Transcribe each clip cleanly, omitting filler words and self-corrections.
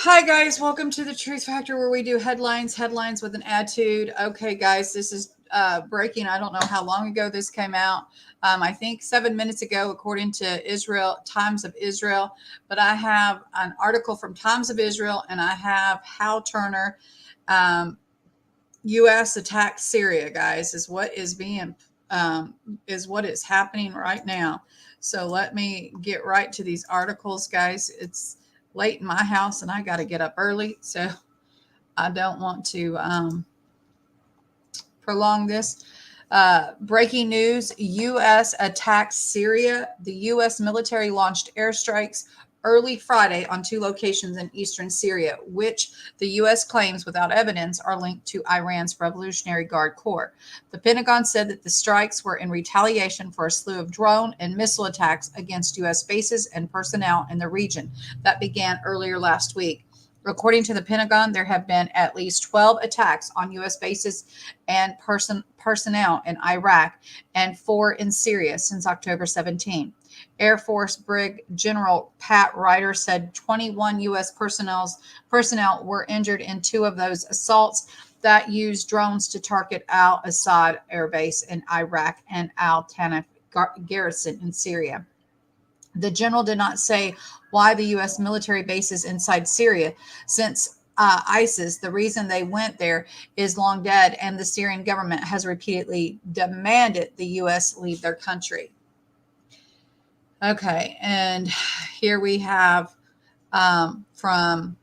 Hi guys, welcome to the Truth Factor where we do headlines with an attitude. Okay, guys, this is breaking. I don't know how long ago this came out. I think 7 minutes ago, according to Israel Times of Israel. But I have an article from Times of Israel, and I have Hal Turner. U.S. attacks Syria, guys, is what is being is what is happening right now. So let me get right to these articles, guys. It's late in my house and I got to get up early. So I don't want to prolong this. Breaking news, U.S. attacks Syria. The U.S. military launched airstrikes early Friday on two locations in eastern Syria, which the U.S. claims without evidence are linked to Iran's Revolutionary Guard Corps. The Pentagon said that the strikes were in retaliation for a slew of drone and missile attacks against U.S. bases and personnel in the region that began earlier last week. According to the Pentagon, there have been at least 12 attacks on U.S. bases and personnel in Iraq and 4 in Syria since October 17. Air Force Brig General Pat Ryder said 21 U.S. personnel were injured in 2 of those assaults that used drones to target al-Assad Air Base in Iraq and al-Tanif garrison in Syria. The general did not say why the U.S. military bases inside Syria, since ISIS, the reason they went there, is long dead, and the Syrian government has repeatedly demanded the U.S. leave their country. Okay, and here we have from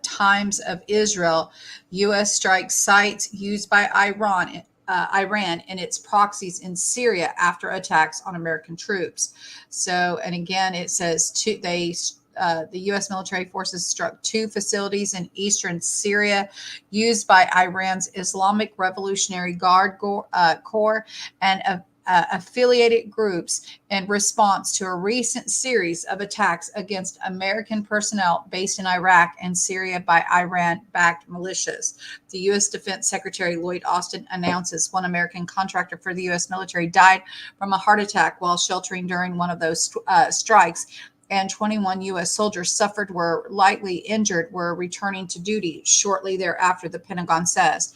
Times of Israel, U.S. strikes sites used by Iran and its proxies in Syria after attacks on American troops. So, and again, it says the U.S. military forces struck 2 facilities in eastern Syria used by Iran's Islamic Revolutionary Guard Corps and affiliated groups in response to a recent series of attacks against American personnel based in Iraq and Syria by Iran-backed militias. The U.S. Defense Secretary Lloyd Austin announces 1 American contractor for the U.S. military died from a heart attack while sheltering during one of those strikes, and 21 U.S. soldiers suffered, were lightly injured, were returning to duty shortly thereafter, the Pentagon says.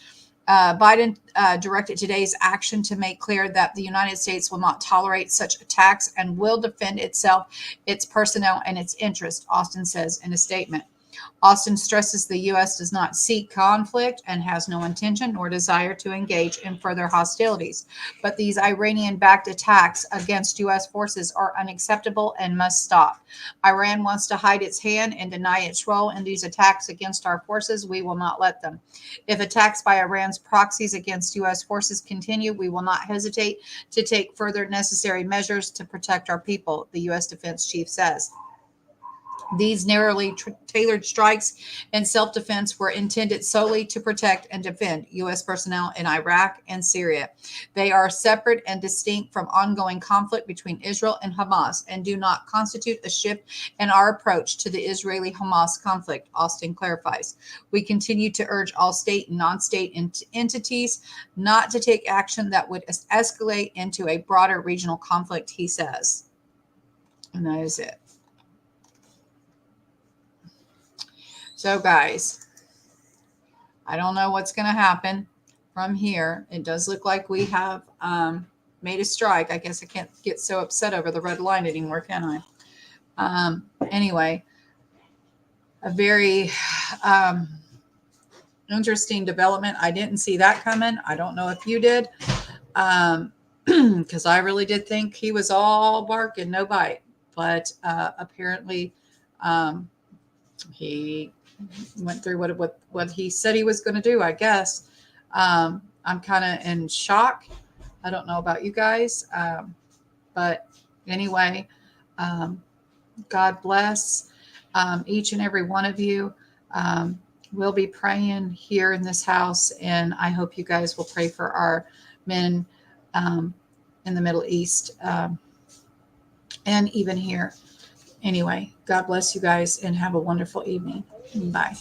Biden directed today's action to make clear that the United States will not tolerate such attacks and will defend itself, its personnel, and its interests, Austin says in a statement. Austin stresses the U.S. does not seek conflict and has no intention nor desire to engage in further hostilities. But these Iranian-backed attacks against U.S. forces are unacceptable and must stop. Iran wants to hide its hand and deny its role in these attacks against our forces. We will not let them. If attacks by Iran's proxies against U.S. forces continue, we will not hesitate to take further necessary measures to protect our people, the U.S. Defense Chief says. These narrowly tailored strikes in self-defense were intended solely to protect and defend U.S. personnel in Iraq and Syria. They are separate and distinct from ongoing conflict between Israel and Hamas and do not constitute a shift in our approach to the Israeli-Hamas conflict, Austin clarifies. We continue to urge all state and non-state entities not to take action that would escalate into a broader regional conflict, he says. And that is it. So, guys, I don't know what's going to happen from here. It does look like we have made a strike. I guess I can't get so upset over the red line anymore, can I? Anyway, a very interesting development. I didn't see that coming. I don't know if you did, because I really did think he was all bark and no bite. But apparently he went through what he said he was going to do, I guess. I'm kind of in shock. I don't know about you guys. But anyway, God bless each and every one of you. We'll be praying here in this house, and I hope you guys will pray for our men in the Middle East and even here. Anyway, God bless you guys and have a wonderful evening. Bye.